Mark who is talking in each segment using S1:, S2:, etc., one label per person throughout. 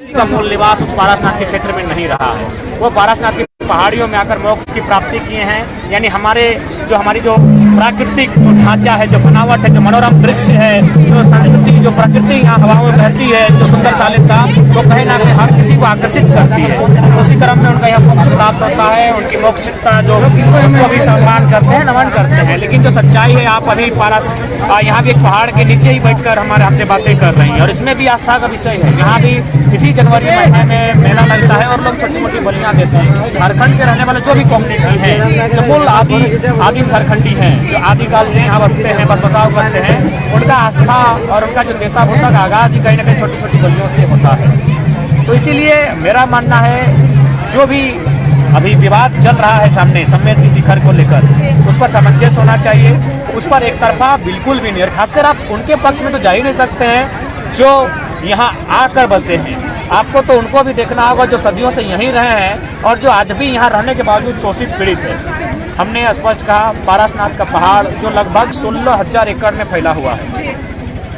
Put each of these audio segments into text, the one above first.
S1: का मूल निवास उस पारसनाथ के क्षेत्र में नहीं रहा है। वो पारसनाथ की पहाड़ियों में आकर मोक्ष की प्राप्ति किए हैं। यानी हमारी जो प्राकृतिक जो ढांचा है, जो बनावट है, जो मनोरम दृश्य है, जो संस्कृति, जो प्रकृति यहाँ हवाओं में बहती है, जो सुंदर शालीनता, वो कहीं ना कहीं हर किसी को आकर्षित करती है। उसी क्रम में उनका यहाँ मोक्ष प्राप्त होता है। उनकी मोक्षता जो उसको भी सम्मान करते हैं, नमन करते हैं। लेकिन जो सच्चाई है, आप अभी यहाँ भी एक पहाड़ के नीचे ही बैठकर हमसे बातें कर रही हैं, और इसमें भी आस्था का विषय है। यहाँ भी इसी जनवरी महीने में मेला लगता है और लोग छोटी मोटी बलियाँ देते हैं। झारखंड के रहने वाले जो भी कम्युनिटी है, जो मूल आदिम झारखंडी हैं, जो आदिकाल से यहाँ बसते हैं, बसाव करते हैं, उनका आस्था और उनका जो देवता भूता का आगाज ही कहीं ना कहीं छोटी छोटी बलियों से होता है। तो इसीलिए मेरा मानना है, जो भी अभी विवाद चल रहा है सामने सम्मेद शिखर को लेकर, उस पर सामंजस्य होना चाहिए। उस पर एक तरफा बिल्कुल भी नहीं। और खासकर आप उनके पक्ष में तो जा ही नहीं सकते हैं जो यहाँ आकर बसे हैं। आपको तो उनको भी देखना होगा जो सदियों से यहीं रहे हैं और जो आज भी यहाँ रहने के बावजूद शोषित पीड़ित है। हमने स्पष्ट कहा, पारसनाथ का पहाड़ जो लगभग 16,000 एकड़ में फैला हुआ है,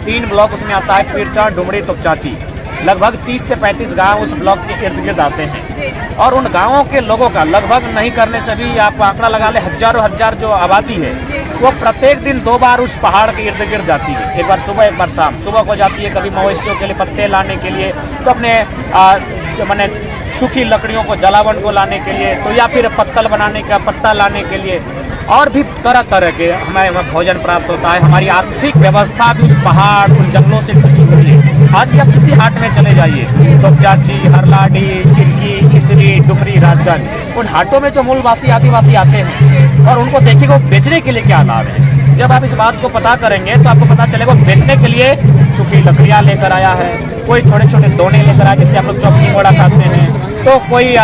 S1: 3 ब्लॉक उसमें आता है, पीरटांड, डुमरी, तोपचाची। लगभग 30 से 35 गांव उस ब्लॉक के इर्द गिर्द आते हैं। और उन गांवों के लोगों का लगभग नहीं करने से भी आप आंकड़ा लगा ले, हजारों हजार जो आबादी है, वो प्रत्येक दिन 2 बार उस पहाड़ के इर्द गिर्द जाती है। एक बार सुबह, एक बार शाम। सुबह को जाती है कभी मवेशियों के लिए पत्ते लाने के लिए, तो अपने सूखी लकड़ियों को, जलावन को लाने के लिए, तो या फिर पत्तल बनाने का पत्ता लाने के लिए, और भी तरह तरह के हमारे वहाँ भोजन प्राप्त होता है। हमारी आर्थिक व्यवस्था भी उस पहाड़, उन जंगलों से जुड़ी है। आज आप किसी हाट में चले जाइए, तोपचाची, हरलाडी, चिल्की, इसरी, डुमरी, राजगंज, उन हाटों में जो मूलवासी आदिवासी आते हैं और उनको देखिएगा बेचने के लिए क्या लाभ है। जब आप इस बात को पता करेंगे तो आपको पता चलेगा बेचने के लिए सूखी लकड़ियाँ लेकर आया है, कोई छोटे छोटे दोने लेकर आया जिससे आप लोग चौकी मोड़ा खाते हैं, तो कोई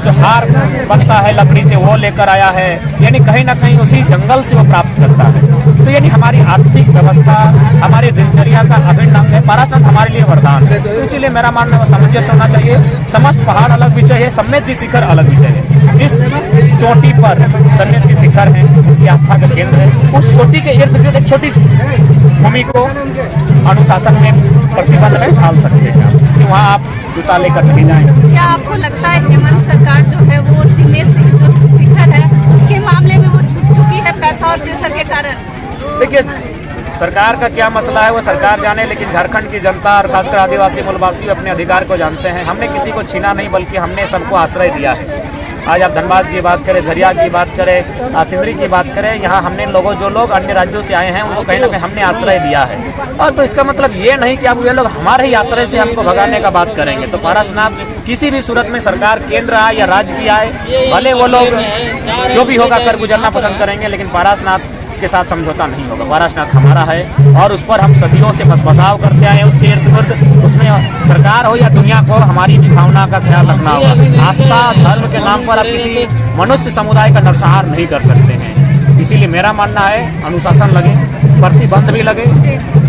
S1: जो हार बनता है लकड़ी से वो लेकर आया है। यानी कहीं ना कहीं उसी जंगल से वो प्राप्त करता है। तो यानी हमारी आर्थिक व्यवस्था, हमारी दिनचर्या का अभिन्न अंग है। पारसनाथ हमारे लिए वरदान है। तो इसीलिए मेरा मानना है सामंजस्य होना चाहिए। समस्त पहाड़ अलग विषय है, सम्मेद शिखर अलग विषय है। जिस चोटी पर सम्मेद शिखर है, उसकी आस्था का केंद्र है, उस चोटी के इर्द गिर्द एक छोटी भूमि को अनुशासन में प्रतिबंध में ढाल सकते हैं कि वहाँ आप जूता लेकर नहीं जाएं।
S2: क्या आपको लगता है हेमंत सरकार जो है वो सम्मेद जो शिखर है उसके मामले में वो झुक चुकी है पैसा और प्रेशर के कारण?
S1: देखिए, सरकार का क्या मसला है वो सरकार जाने, लेकिन झारखंड की जनता और खासकर आदिवासी मूलवासी अपने अधिकार को जानते हैं। हमने किसी को छीना नहीं, बल्कि हमने सबको आश्रय दिया है। आज आप धनबाद की बात करें, झरिया की बात करें, सिंदरी की बात करें, यहाँ हमने जो लोग अन्य राज्यों से आए हैं उनको कहीं ना कहीं हमने आश्रय दिया है। और तो इसका मतलब ये नहीं कि अब ये लोग हमारे ही आश्रय से हमको भगाने का बात करेंगे। तो पारसनाथ किसी भी सूरत में सरकार केंद्र आए या राज्य की आए, भले वो लोग जो भी होगा कर गुजरना पसंद करेंगे, लेकिन पारसनाथ के साथ समझौता नहीं होगा। पारसनाथ हमारा है और उस पर हम सदियों से बसाव करते आए हैं। उसके इर्द गिर्द, उसमें सरकार हो या दुनिया को, हमारी भी भावना का ख्याल रखना होगा। आस्था धर्म के नाम पर आप किसी मनुष्य समुदाय का नरसंहार नहीं कर सकते हैं। इसीलिए मेरा मानना है अनुशासन लगे, प्रतिबंध भी लगे,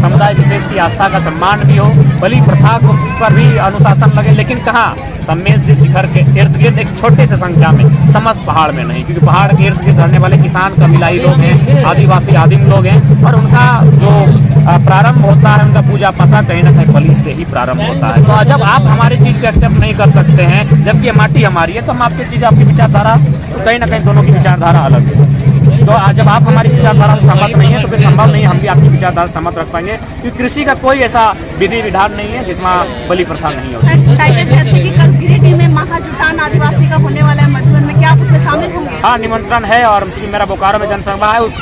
S1: समुदाय विशेष की आस्था का सम्मान भी हो, बलि प्रथा पर भी अनुशासन लगे, लेकिन कहाँ सम्मेद शिखर के इर्द गिर्द एक छोटे से संख्या में, समस्त पहाड़ में नहीं। क्योंकि पहाड़ के इर्द गिर्द रहने वाले किसान कबीलाई लोग हैं, आदिवासी आदिम लोग हैं, और उनका जो प्रारंभ होता है, उनका पूजा पासा कहीं ना कहीं बलि से ही प्रारंभ होता है। तो जब आप हमारी चीज़ को एक्सेप्ट नहीं कर सकते हैं, जबकि ये माटी हमारी है, तो हम आपकी चीज़, आपकी विचारधारा, तो कहीं ना कहीं दोनों की विचारधारा अलग है। तो जब आप हमारी विचारधारा से सहमत नहीं है तो फिर संभव नहीं हम भी आपकी विचारधारा से सहमत रख पाएंगे। क्योंकि कृषि का कोई ऐसा विधि विधान नहीं है जिसमें बलि प्रथा नहीं होती।
S2: जैसे कि कल गिरिडीह में महाजुटान आदिवासी का होने वाला है मधुबन में, क्या आप उसमें शामिल होंगे?
S1: हाँ, निमंत्रण है, और मेरा बोकारो में जनसभा है, उस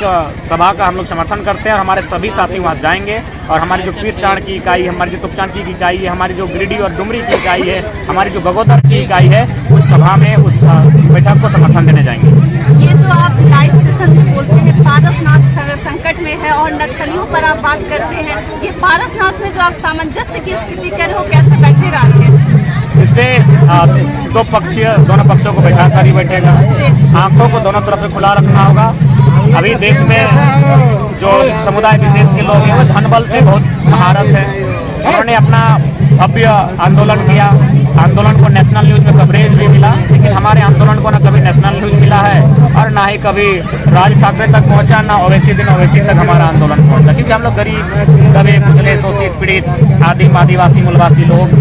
S1: सभा का हम लोग समर्थन करते हैं और हमारे सभी साथी वहाँ जाएंगे। और हमारी जो पीरटांड की इकाई है, हमारी जो तोपचाची की इकाई है, हमारी जो गिरिडीह और डुमरी की इकाई है, हमारी जो बगोदर की इकाई है, उस सभा में, उस बैठक को समर्थन देने जाएंगे।
S2: ये जो आप लाइव सेशन में बोलते हैं पारसनाथ संकट में है और नक्सलियों पर आप बात करते हैं, ये पारसनाथ में जो आप सामंजस्य की स्थिति कर रहे हो कैसे बैठेगा आखिर?
S1: इसमें दोनों पक्षों को बैठा कर ही बैठेगा। आंखों को दोनों तरफ से खुला रखना होगा। अभी देश में जो समुदाय विशेष के लोग हैं वो धन बल से बहुत महारत है। उन्होंने अपना भव्य आंदोलन किया, आंदोलन को नेशनल न्यूज़ में कवरेज भी मिला, लेकिन हमारे आंदोलन को ना कभी नेशनल न्यूज़ मिला है और ना ही कभी राज ठाकरे तक पहुंचा, ना ओवैसी तक हमारा आंदोलन पहुंचा। क्योंकि हम लोग गरीब, दबे कुचले, शोषित, पीड़ित, आदिवासी मूलवासी लोग,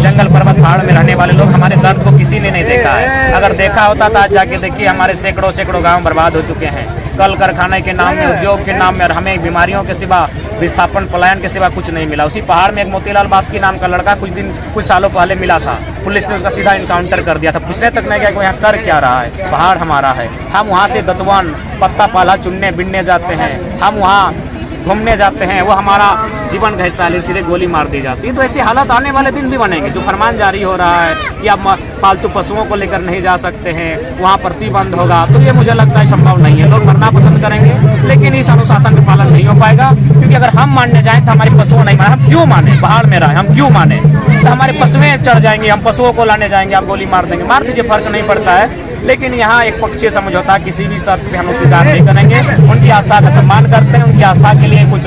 S1: जंगल पर्वत पहाड़ में रहने वाले लोग, हमारे दर्द को किसी ने नहीं देखा है। अगर देखा होता तो आज जाके देखिए हमारे सैकड़ों गांव बर्बाद हो चुके हैं। कल कारखाने के नाम में, उद्योग के नाम में, और हमें बीमारियों के सिवा, विस्थापन पलायन के सिवा कुछ नहीं मिला। उसी पहाड़ में एक मोतीलाल बास्की नाम का लड़का कुछ सालों पहले मिला था। पुलिस ने उसका सीधा इनकाउंटर कर दिया था। पूछने तक नहीं गया कि यहाँ कर क्या रहा है। पहाड़ हमारा है। हम वहाँ से दतवन, पत्ता पाला चुनने बिनने जाते हैं, हम वहाँ घूमने जाते हैं, वो हमारा जीवन का हिस्सा है, सीधे गोली मार दी जाती है। तो ऐसी हालत आने वाले दिन भी बनेंगे। जो फरमान जारी हो रहा है कि अब पालतू पशुओं को लेकर नहीं जा सकते हैं, वहाँ प्रतिबंध होगा, तो ये मुझे लगता है संभव नहीं है। लोग मरना पसंद करेंगे, लेकिन इस अनुशासन का पालन नहीं हो पाएगा। क्योंकि अगर हम मानने जाएँ तो हमारी पशुओं नहीं माने। हम क्यों माने? पहाड़ में रहे, हम क्यों माने? तो हमारे पशुएं चढ़ जाएंगी, हम पशुओं को लाने जाएंगे, आप गोली मार देंगे। मार दीजिए, फर्क नहीं पड़ता है। लेकिन यहाँ एक पक्षीय समझौता किसी भी शर्त पे हम लोग स्वीकार नहीं करेंगे। उनकी आस्था का सम्मान करते हैं, उनकी आस्था के लिए कुछ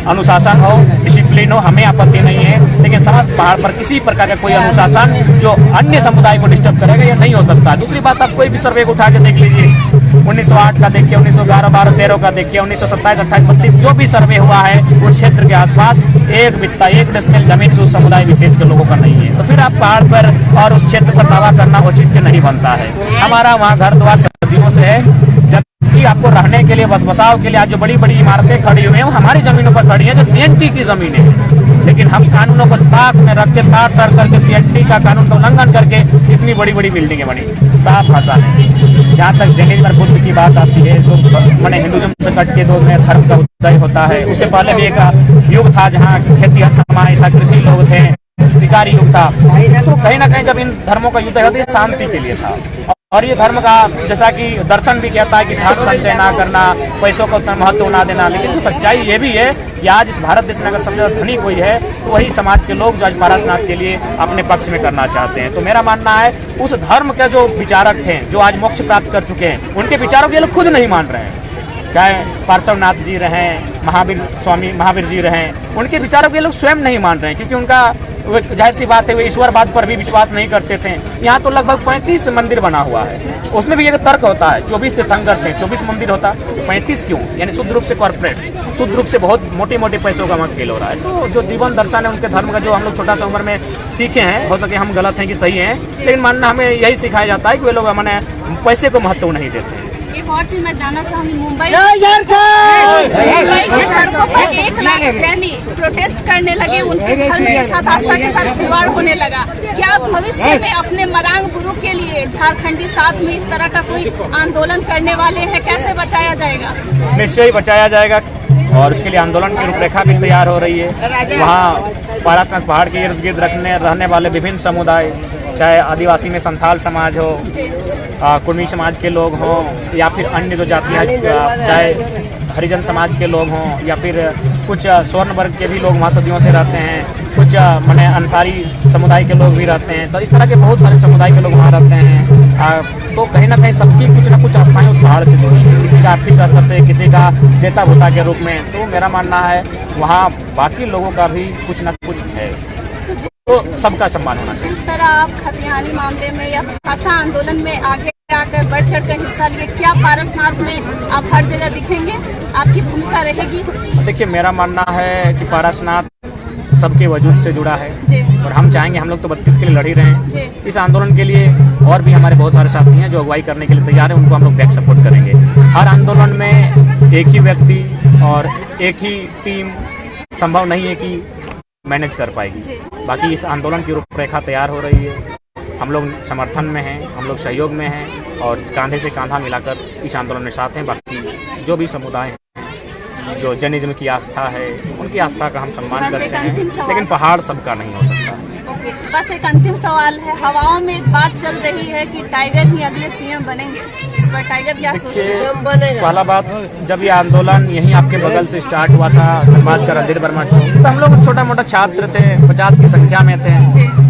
S1: अनुशासन हो, डिसिप्लिन हो, हमें आपत्ति नहीं है। लेकिन समस्त पहाड़ पर किसी प्रकार का कोई अनुशासन जो अन्य समुदाय को डिस्टर्ब करेगा, ये नहीं हो सकता। दूसरी बात, आप कोई भी सर्वे को उठा के देख लीजिए, 1908 का देखिए, 1911, 12, 13 का देखिए, 1927, 28, 32 जो भी सर्वे हुआ है उस क्षेत्र के आसपास एक बित्ता, एक डेसिमल जमीन उस समुदाय विशेष के लोगों का नहीं है। तो फिर आप पहाड़ पर और उस क्षेत्र पर दावा करना औचित्य नहीं बनता है। हमारा वहाँ घर द्वार सदियों से है। जबकि आपको रहने के लिए, बस बसाव के लिए आज जो बड़ी बड़ी इमारतें खड़ी हुई हैं वो हमारी जमीनों पर खड़ी हैं, जो सीएनटी की जमीनें हैं। लेकिन हम कानूनों को ताक में रख के तार करके सीएनटी का कानून का उल्लंघन करके इतनी बड़ी बड़ी बिल्डिंगें बनी। साफ भाषा है। जहाँ तक जैनिज्म और बुद्ध की बात आती है, जो मैंने हिंदुज्म से कट के दो में धर्म का उदय होता है। उससे पहले भी एक युग था जहाँ खेती समाज था, कृषि लोग थे, शिकारी युग था। तो कहीं ना कहीं जब इन धर्मों का युद्ध होता है, शांति के लिए था। और ये धर्म का, जैसा कि दर्शन भी कहता है कि धन संचय ना करना, पैसों को उतना महत्व ना देना। लेकिन तो सच्चाई ये भी है कि आज इस भारत देश में अगर सबसे ज़्यादा धनी कोई है तो वही समाज के लोग जो आज पारसनाथ के लिए अपने पक्ष में करना चाहते हैं। तो मेरा मानना है उस धर्म के जो विचारक थे, जो आज मोक्ष प्राप्त कर चुके हैं, उनके विचारों को ये लोग खुद नहीं मान रहे हैं। चाहे पार्श्वनाथ जी रहें, महावीर जी रहें, उनके विचारों को ये लोग स्वयं नहीं मान रहे हैं। क्योंकि उनका जाहिर सी बात है, वे ईश्वरवाद पर भी विश्वास नहीं करते थे। यहाँ तो लगभग 35 मंदिर बना हुआ है। उसमें भी एक तर्क होता है, 24 तीर्थंकर थे, 24 मंदिर होता, 35 क्यों? यानी शुद्ध रूप से कॉर्पोरेट्स, शुद्ध रूप से बहुत मोटे मोटे पैसों का वहाँ खेल हो रहा है। तो जो जीवन दर्शन है उनके धर्म का, जो हम लोग छोटा सा उम्र में सीखे हैं, हो सके हम गलत हैं कि सही हैं, लेकिन मानना हमें यही सिखाया जाता है कि वे लोग मैंने पैसे को महत्व नहीं देते हैं।
S2: एक और चीज मैं जानना चाहूंगी, मुंबई के सड़कों पर 1 लाख जैनी प्रोटेस्ट करने लगे, उनके धर्म के साथ, आस्था के साथ खिलवाड़ होने लगा। क्या भविष्य में अपने मरांग गुरु के लिए झारखंडी साथ में इस तरह का कोई आंदोलन करने वाले हैं? कैसे बचाया जाएगा?
S1: निश्चय ही बचाया जाएगा, और उसके लिए आंदोलन की रूपरेखा भी तैयार हो रही है। वहाँ पारसनाथ पहाड़ के इर्द गिर्द रहने वाले विभिन्न समुदाय, चाहे आदिवासी में संथाल समाज हो, कुर्मी समाज के लोग हों, या फिर अन्य जो जातियाँ, चाहे हरिजन समाज के लोग हों, या फिर कुछ स्वर्ण वर्ग के भी लोग वहाँ सदियों से रहते हैं, कुछ माने अंसारी समुदाय के लोग भी रहते हैं। तो इस तरह के बहुत सारे समुदाय के लोग वहाँ रहते हैं। तो कहीं ना कहीं सबकी कुछ ना कुछ आस्थाएं उस पहाड़ से जुड़ी हैं, किसी का आर्थिक स्तर से, किसी का देता भूता के रूप में। तो मेरा मानना है वहाँ बाकी लोगों का भी कुछ ना कुछ है, तो सबका सम्मान होना चाहिए।
S2: जिस तरह आप खतियानी मामले में या भाषा आंदोलन में आगे आकर बढ़ चढ़ कर हिस्सा लिए, क्या पारसनाथ में आप हर जगह दिखेंगे? आपकी भूमिका रहेगी?
S1: देखिए, मेरा मानना है कि पारसनाथ सबके वजूद से जुड़ा है, और हम चाहेंगे, हम लोग तो 32 के लिए लड़ ही रहे हैं। इस आंदोलन के लिए और भी हमारे बहुत सारे साथी हैं जो अगुवाई करने के लिए तैयार हैं, उनको हम लोग बैक सपोर्ट करेंगे। हर आंदोलन में एक ही व्यक्ति और एक ही टीम संभव नहीं है कि मैनेज कर पाएगी। बाकी इस आंदोलन की रूपरेखा तैयार हो रही है, हम लोग समर्थन में हैं, हम लोग सहयोग में हैं, और कांधे से कांधा मिलाकर इस आंदोलन में साथ हैं। बाकी जो भी समुदाय हैं, जो जैनिज्म की आस्था है, उनकी आस्था का हम सम्मान करते हैं, लेकिन पहाड़ सबका नहीं हो सकता।
S2: बस एक अंतिम सवाल है, हवाओं में एक बात चल रही है कि टाइगर ही अगले सीएम बनेंगे, इस पर टाइगर क्या सोचते हैं?
S1: पहला बात, जब ये आंदोलन यहीं आपके बगल से स्टार्ट हुआ था, धनबाद का रणधीर वर्मा चौक, तो हम लोग छोटा मोटा छात्र थे, 50 की संख्या में थे।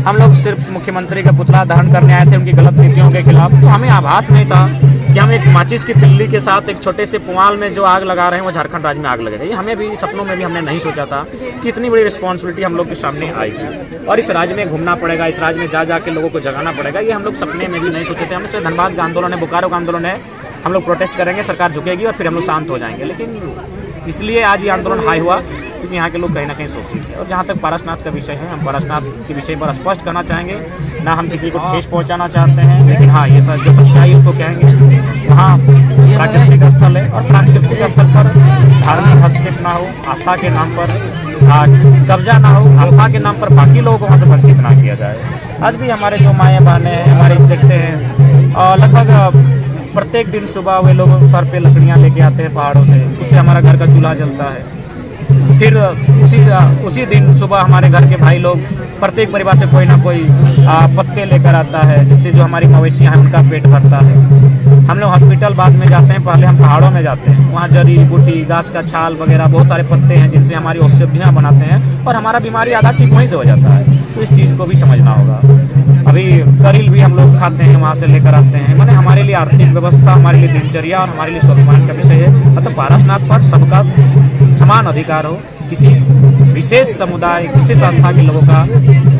S1: हम लोग सिर्फ मुख्यमंत्री का पुतला दहन करने आए थे उनकी गलत नीतियों के खिलाफ। तो हमें आभास नहीं था कि हम एक माचिस की तिल्ली के साथ एक छोटे से पुआल में जो आग लगा रहे हैं वो झारखंड राज्य में आग लगेगा। ये हमें भी सपनों में भी हमने नहीं सोचा था कि इतनी बड़ी रिस्पॉन्सिबिलिटी हम लोग के सामने आएगी, और इस राज्य में घूमना पड़ेगा, इस राज्य में जा के लोगों को जगाना पड़ेगा। ये हम लोग सपने में भी नहीं सोचे थे। हमने धनबाद का आंदोलन है, बोकारो का आंदोलन है, हम लोग प्रोटेस्ट करेंगे, सरकार झुकेगी और फिर हम लोग शांत हो जाएंगे। लेकिन इसलिए आज ये आंदोलन हाई हुआ क्योंकि यहाँ के लोग कहीं ना कहीं शोषित है। और जहाँ तक पारसनाथ का विषय है, हम पारसनाथ के विषय पर स्पष्ट करना चाहेंगे, ना हम किसी को ठेस पहुँचाना चाहते हैं, लेकिन हाँ ये जो सच्चाई उसको कहेंगे। वहाँ प्राकृतिक स्थल है और प्राकृतिक स्थल पर धार्मिक हस्तक्षेप ना हो, आस्था के नाम पर कब्जा ना हो, आस्था के नाम पर बाकी लोगों को वहाँ से वंचित ना किया जाए। आज भी हमारे जो माएँ बहनें हैं हमारे देखते हैं लगभग प्रत्येक दिन सुबह वे लोग सर पे लकड़ियाँ लेके आते हैं पहाड़ों से, उससे हमारा घर का चूल्हा जलता है। फिर उसी दिन सुबह हमारे घर के भाई लोग प्रत्येक परिवार से कोई ना कोई पत्ते लेकर आता है, जिससे जो हमारी मवेशियाँ हैं उनका पेट भरता है। हम लोग हॉस्पिटल बाद में जाते हैं, पहले हम पहाड़ों में जाते हैं, वहाँ जड़ी बूटी, गाछ का छाल वगैरह बहुत सारे पत्ते हैं जिनसे हमारी औषधियाँ बनाते हैं और हमारा बीमारी आधा ठीक वहीं से हो जाता है। तो इस चीज़ को भी समझना होगा। अभी करील भी हम लोग खाते हैं, वहाँ से लेकर आते हैं। माने हमारे लिए आर्थिक व्यवस्था, हमारे लिए दिनचर्या और हमारे लिए स्वाभिमान का विषय है। मतलब पारसनाथ पर सबका समान अधिकार हो, किसी विशेष समुदाय, विशेष आस्था के लोगों का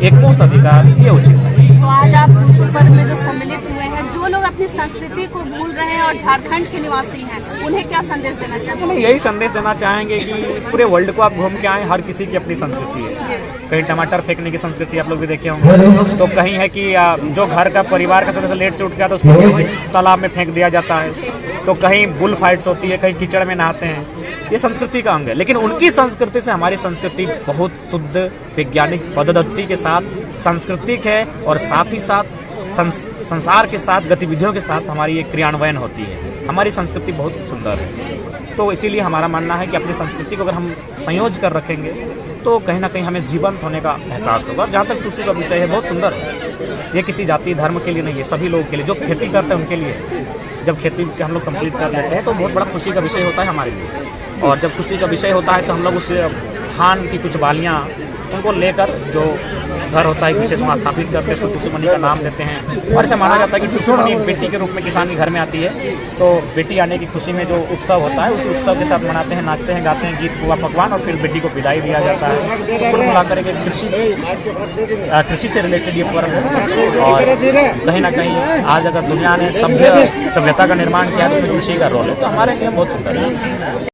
S1: एकमुश्त अधिकार ये उचित है।
S2: तो आज आप टूसू पर्व में जो सम्मिलित हुए हैं, जो लोग अपनी संस्कृति को भूल रहे हैं और झारखंड के निवासी हैं, उन्हें क्या संदेश देना चाहेंगे?
S1: यही संदेश देना चाहेंगे कि पूरे वर्ल्ड को आप घूम के आए, हर किसी की अपनी संस्कृति है। कहीं टमाटर फेंकने की संस्कृति आप लोग भी देखे होंगे, तो कहीं है कि जो घर का परिवार का सदस्य लेट से उठ गया तो उसको तालाब में फेंक दिया जाता है, तो कहीं बुल फाइट्स होती है, कहीं कीचड़ में नहाते हैं। ये संस्कृति का अंग है, लेकिन उनकी संस्कृति से हमारी संस्कृति बहुत शुद्ध वैज्ञानिक पद्धति के साथ सांस्कृतिक है और साथ ही साथ संसार के साथ गतिविधियों के साथ हमारी एक क्रियान्वयन होती है। हमारी संस्कृति बहुत सुंदर है, तो इसीलिए हमारा मानना है कि अपनी संस्कृति को अगर हम संयोज कर रखेंगे तो कहीं ना कहीं हमें जीवंत होने का एहसास होगा। जहाँ तक टूसू का विषय है, बहुत सुंदर है। ये किसी जाति धर्म के लिए नहीं है, सभी लोगों के लिए, जो खेती करते हैं उनके लिए। जब खेती हम लोग कंप्लीट कर लेते हैं तो बहुत बड़ा खुशी का विषय होता है हमारे लिए। और जब खुशी का विषय होता है तो हम लोग उस धान की कुछ बालियाँ उनको लेकर जो घर होता है विशेष वहाँ स्थापित करते हैं, उसको टूसुमनी का नाम देते हैं। और ऐसा माना जाता है कि टूसुमनी बेटी के रूप में किसान के घर में आती है, तो बेटी आने की खुशी में जो उत्सव होता है उसी उत्सव के साथ मनाते हैं, नाचते हैं, गाते हैं, गीत हुआ पकवान, और फिर बेटी को विदाई दिया जाता है। तो कुल मिलाकर एक कृषि से रिलेटेड ये पर्व है। और कहीं ना कहीं आज अगर दुनिया ने सभ्यता का निर्माण किया तो उसमें कृषि का रोल है, तो हमारे लिए बहुत सुंदर है।